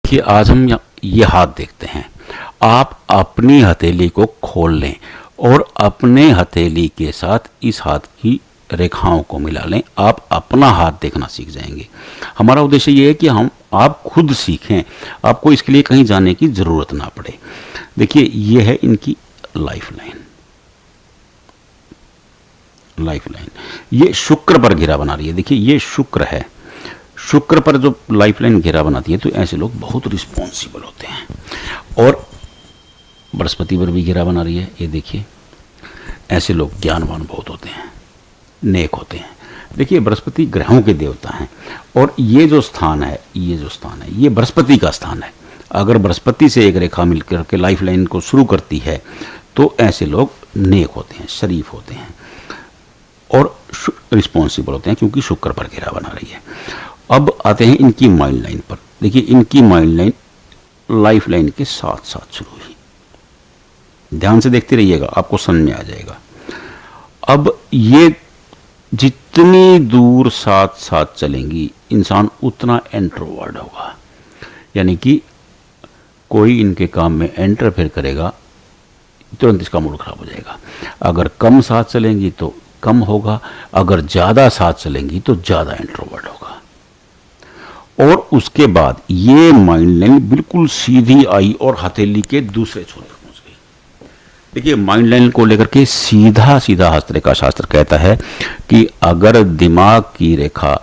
देखिए आज हम ये हाथ देखते हैं। आप अपनी हथेली को खोल लें और अपने हथेली के साथ इस हाथ की रेखाओं को मिला लें। आप अपना हाथ देखना सीख जाएंगे। हमारा उद्देश्य ये है कि आप खुद सीखें, आपको इसके लिए कहीं जाने की ज़रूरत ना पड़े। देखिए ये है इनकी लाइफ लाइन। ये शुक्र पर घेरा बना रही है। देखिए ये शुक्र है, शुक्र पर जो लाइफ लाइन घेरा बनाती है तो ऐसे लोग बहुत रिस्पॉन्सिबल होते हैं। और बृहस्पति पर भी घेरा बना रही है। ये देखिए ऐसे लोग ज्ञानवान बहुत होते हैं, नेक होते हैं। देखिए बृहस्पति ग्रहों के देवता हैं और ये जो स्थान है ये बृहस्पति का स्थान है। अगर बृहस्पति से एक रेखा मिलकर के लाइफ लाइन को शुरू करती है तो ऐसे लोग नेक होते हैं, शरीफ होते हैं और रिस्पॉन्सिबल होते हैं, क्योंकि शुक्र पर घेरा बना रही है। अब आते हैं इनकी माइंड लाइन पर। देखिए इनकी माइंड लाइन लाइफ लाइन के साथ साथ शुरू हुई। ध्यान से देखते रहिएगा, आपको समझ में आ जाएगा। अब ये जितनी दूर साथ साथ चलेंगी इंसान उतना इंट्रोवर्ट होगा, यानी कि कोई इनके काम में इंटरफेयर करेगा तुरंत इसका मूड खराब हो जाएगा। अगर कम साथ चलेंगी तो कम होगा, अगर ज़्यादा साथ चलेंगी तो ज़्यादा इंट्रोवर्ट होगा। और उसके बाद ये माइंड लाइन बिल्कुल सीधी आई और हथेली के दूसरे छोर पर पहुंच गई। देखिए माइंड लाइन को लेकर के सीधा सीधा हस्तरेखा शास्त्र कहता है कि अगर दिमाग की रेखा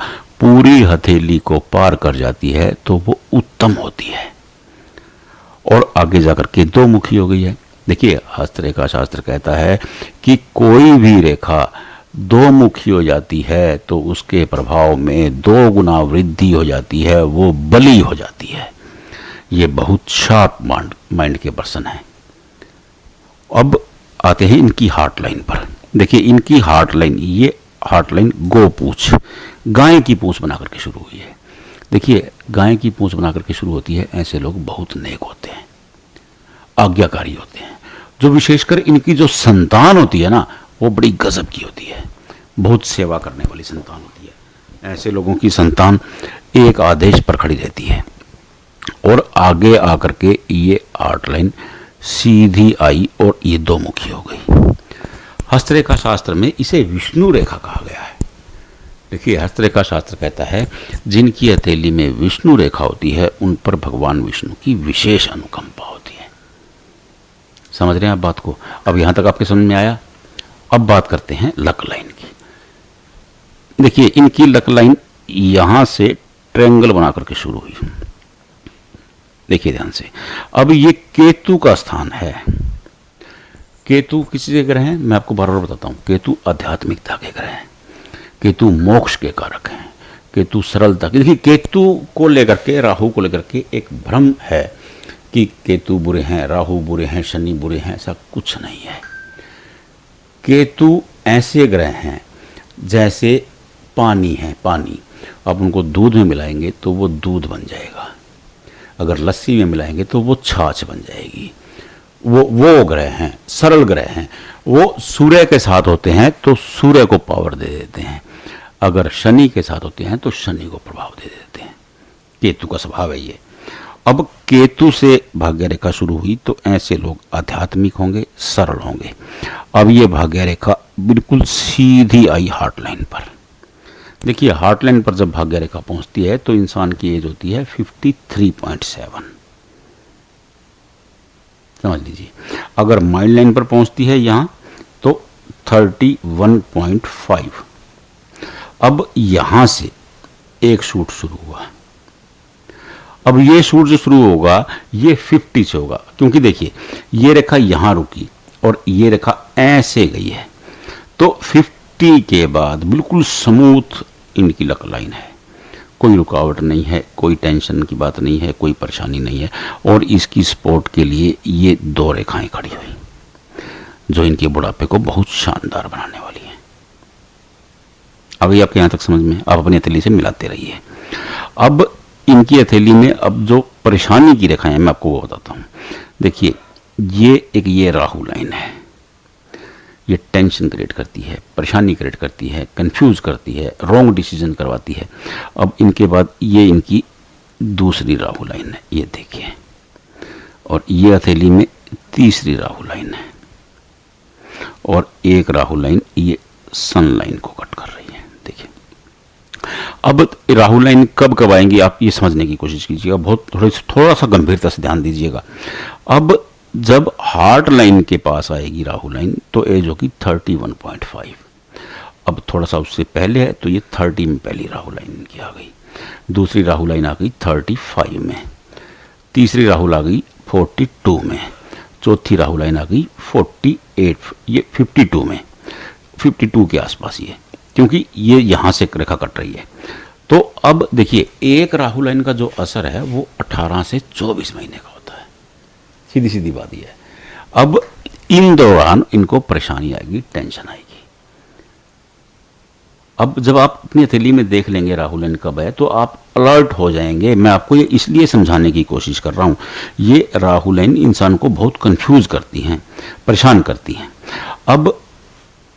पूरी हथेली को पार कर जाती है तो वो उत्तम होती है और आगे जाकर के दो मुखी हो गई है। देखिए हस्तरेखा शास्त्र कहता है कि कोई भी रेखा दो मुखी हो जाती है तो उसके प्रभाव में 2 गुना वृद्धि हो जाती है, वो बली हो जाती है। ये बहुत शार्प माइंड के पर्सन है। अब आते हैं इनकी हार्ट लाइन पर। देखिए इनकी हार्ट लाइन, ये हार्ट लाइन गो पूछ, गाय की पूछ बना करके शुरू हुई है। देखिए गाय की पूछ बना करके शुरू होती है। ऐसे लोग बहुत नेक होते हैं, आज्ञाकारी होते हैं। जो विशेषकर इनकी जो संतान होती है ना, वो बड़ी गजब की होती है, बहुत सेवा करने वाली संतान होती है। ऐसे लोगों की संतान एक आदेश पर खड़ी रहती है। और आगे आकर के ये हार्ट लाइन सीधी आई और ये 2 मुखी हो गई। हस्तरेखा शास्त्र में इसे विष्णु रेखा कहा गया है। देखिए हस्तरेखा शास्त्र कहता है जिनकी हथेली में विष्णु रेखा होती है उन पर भगवान विष्णु की विशेष अनुकंपा होती है। समझ रहे हैं आप बात को? अब यहां तक आपके समझ में आया। अब बात करते हैं लक लाइन की। देखिए इनकी लक लाइन यहां से ट्रायंगल बना करके शुरू हुई। देखिए ध्यान से। अब ये केतु का स्थान है। केतु किसी के ग्रह हैं? मैं आपको बार बार बताता हूं, केतु आध्यात्मिकता के ग्रह हैं, केतु मोक्ष के कारक हैं, केतु सरलता के। देखिए केतु को लेकर के, राहु को लेकर के एक भ्रम है कि केतु बुरे हैं, राहु बुरे हैं, शनि बुरे हैं। ऐसा कुछ नहीं है। केतु ऐसे ग्रह हैं जैसे पानी है। पानी आप उनको दूध में मिलाएंगे तो वो दूध बन जाएगा, अगर लस्सी में मिलाएंगे तो वो छाछ बन जाएगी। वो ग्रह हैं, सरल ग्रह हैं। वो सूर्य के साथ होते हैं तो सूर्य को पावर दे देते हैं, अगर शनि के साथ होते हैं तो शनि को प्रभाव दे देते हैं। केतु का स्वभाव है ये। अब केतु से भाग्य रेखा शुरू हुई तो ऐसे लोग आध्यात्मिक होंगे, सरल होंगे। अब ये भाग्य रेखा बिल्कुल सीधी आई हार्ट लाइन पर। देखिए हार्ट लाइन पर जब भाग्य रेखा पहुंचती है तो इंसान की एज होती है 53.7। समझ लीजिए। अगर माइंड लाइन पर पहुंचती है यहां तो 31.5। अब यहां से एक शूट शुरू हुआ। अब ये शूट जो शुरू होगा ये 50 से होगा, क्योंकि देखिए ये रेखा यहां रुकी और ये रेखा ऐसे गई है तो 50 के बाद बिल्कुल स्मूथ इनकी लक लाइन है। कोई रुकावट नहीं है, कोई टेंशन की बात नहीं है, कोई परेशानी नहीं है। और इसकी सपोर्ट के लिए ये 2 रेखाएं खड़ी हुई जो इनके बुढ़ापे को बहुत शानदार बनाने वाली हैं। अभी आपके यहां तक समझ में? आप अपनी हथेली से मिलाते रहिए। अब इनकी हथेली में अब जो परेशानी की रेखाएं हैं मैं आपको वो बताता हूं। देखिए ये राहु लाइन है। ये टेंशन क्रिएट करती है, परेशानी क्रिएट करती है, कंफ्यूज करती है, रॉन्ग डिसीजन करवाती है। अब इनके बाद ये इनकी दूसरी राहु लाइन है, ये देखिए, और ये हथेली में तीसरी राहु लाइन है, और एक राहु लाइन ये सन लाइन को कट कर रही है। देखिए, अब राहु लाइन कब कब आएंगी आप ये समझने की कोशिश कीजिएगा, बहुत थोड़ा सा गंभीरता से ध्यान दीजिएगा। अब जब हार्ट लाइन के पास आएगी राहु लाइन तो एज होगी 31.5। अब थोड़ा सा उससे पहले है तो ये 30 में पहली राहु लाइन की आ गई, दूसरी राहु लाइन आ गई 35 में, तीसरी राहु आ गई 42 में, चौथी राहु लाइन आ गई 48, ये 52 में, 52 के आसपास ये, क्योंकि ये यहाँ से रेखा कट रही है। तो अब देखिए, एक राहु लाइन का जो असर है वो 18 से 24 महीने का होता है, सीधी सीधी बात ये है। अब इन दौरान इनको परेशानी आएगी, टेंशन आएगी। अब जब आप अपनी हथेली में देख लेंगे राहु लाइन कब है तो आप अलर्ट हो जाएंगे। मैं आपको ये इसलिए समझाने की कोशिश कर रहा हूँ, ये राहु लाइन इंसान को बहुत कंफ्यूज करती हैं, परेशान करती हैं। अब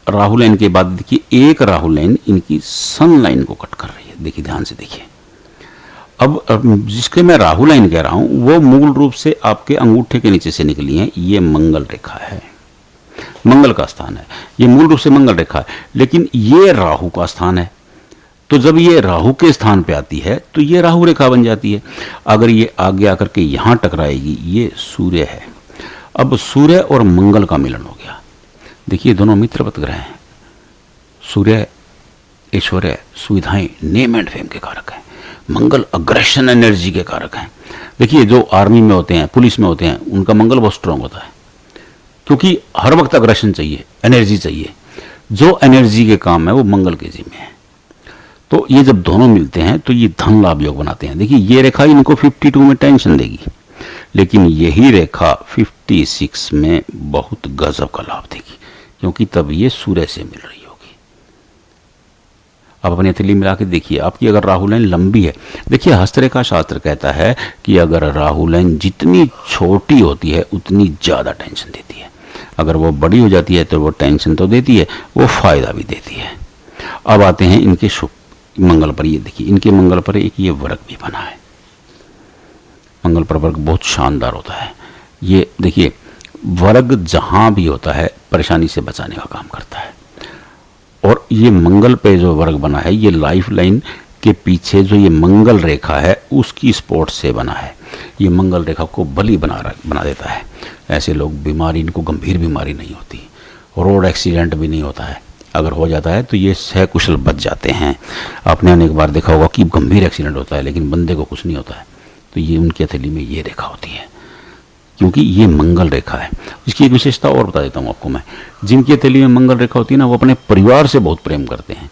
राहु लाइन के बाद देखिए, एक राहु लाइन इनकी सन लाइन को कट कर रही है। देखिए, ध्यान से देखिए। अब जिसके मैं राहु लाइन कह रहा हूँ वो मूल रूप से आपके अंगूठे के नीचे से निकली है, ये मंगल रेखा है, मंगल का स्थान है, ये मूल रूप से मंगल रेखा है, लेकिन ये राहु का स्थान है। तो जब ये राहु के स्थान पे आती है तो ये राहु रेखा बन जाती है। अगर ये आगे आकर के यहां टकराएगी, ये सूर्य है। अब सूर्य और मंगल का मिलन हो गया। देखिए, दोनों मित्रवत ग्रह हैं। सूर्य ऐश्वर्य, सुविधाएं, नेम एंड फेम के कारक हैं। मंगल अग्रेशन एनर्जी के कारक हैं। देखिए, जो आर्मी में होते हैं, पुलिस में होते हैं, उनका मंगल बहुत स्ट्रांग होता है, क्योंकि हर वक्त अग्रेशन चाहिए, एनर्जी चाहिए। जो एनर्जी के काम है वो मंगल के जिम्मे है। तो ये जब दोनों मिलते हैं तो ये धन लाभ योग बनाते हैं। देखिए, ये रेखा इनको 52 में टेंशन देगी, लेकिन यही रेखा 56 में बहुत गजब का लाभ देगी, क्योंकि तब ये सूर्य से मिल रही होगी। अब अपनी हथेली मिला के देखिए, आपकी अगर राहु लाइन लंबी है, देखिए हस्तरेखा शास्त्र कहता है कि अगर राहु लाइन जितनी छोटी होती है उतनी ज़्यादा टेंशन देती है। अगर वो बड़ी हो जाती है तो वो टेंशन तो देती है, वो फायदा भी देती है। अब आते हैं इनके शुभ मंगल पर। ये देखिए, इनके मंगल पर एक ये वर्ग भी बना है। मंगल पर वर्ग बहुत शानदार होता है। ये देखिए, वर्ग जहां भी होता है परेशानी से बचाने का काम करता है। और ये मंगल पे जो वर्ग बना है, ये लाइफ लाइन के पीछे जो ये मंगल रेखा है उसकी स्पॉट से बना है। ये मंगल रेखा को बली बना देता है। ऐसे लोग बीमारी, इनको गंभीर बीमारी नहीं होती, रोड एक्सीडेंट भी नहीं होता है। अगर हो जाता है तो ये सकुशल बच जाते हैं। आपने अनेक बार देखा होगा कि गंभीर एक्सीडेंट होता है लेकिन बंदे को कुछ नहीं होता है, तो ये उनकी हथेली में ये रेखा होती है, क्योंकि ये मंगल रेखा है। इसकी एक विशेषता और बता देता हूँ आपको मैं। जिनकी हथेली में मंगल रेखा होती है ना, वो अपने परिवार से बहुत प्रेम करते हैं,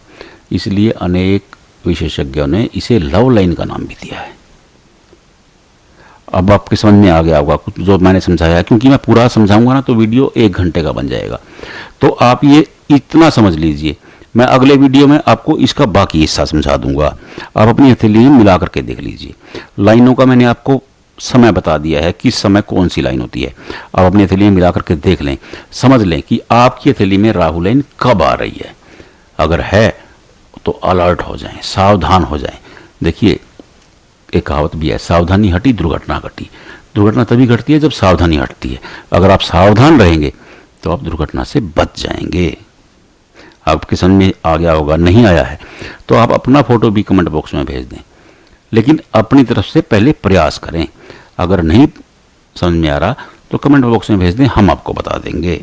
इसलिए अनेक विशेषज्ञों ने इसे लव लाइन का नाम भी दिया है। अब आपके समझ में आ गया होगा कुछ जो मैंने समझाया, क्योंकि मैं पूरा समझाऊंगा ना तो वीडियो 1 घंटे का बन जाएगा। तो आप ये इतना समझ लीजिए, मैं अगले वीडियो में आपको इसका बाकी हिस्सा समझा दूंगा। आप अपनी हथेली में मिला करके देख लीजिए। लाइनों का मैंने आपको समय बता दिया है, किस समय कौन सी लाइन होती है। आप अपनी हथेली में मिला करके देख लें, समझ लें कि आपकी हथेली में राहु लाइन कब आ रही है। अगर है तो अलर्ट हो जाएं, सावधान हो जाएं। देखिए, एक कहावत भी है, सावधानी हटी दुर्घटना घटी। दुर्घटना तभी घटती है जब सावधानी हटती है। अगर आप सावधान रहेंगे तो आप दुर्घटना से बच जाएंगे। आपके समझ में आ गया होगा, नहीं आया है तो आप अपना फोटो भी कमेंट बॉक्स में भेज दें, लेकिन अपनी तरफ से पहले प्रयास करें। अगर नहीं समझ में आ रहा तो कमेंट बॉक्स में भेज दें, हम आपको बता देंगे।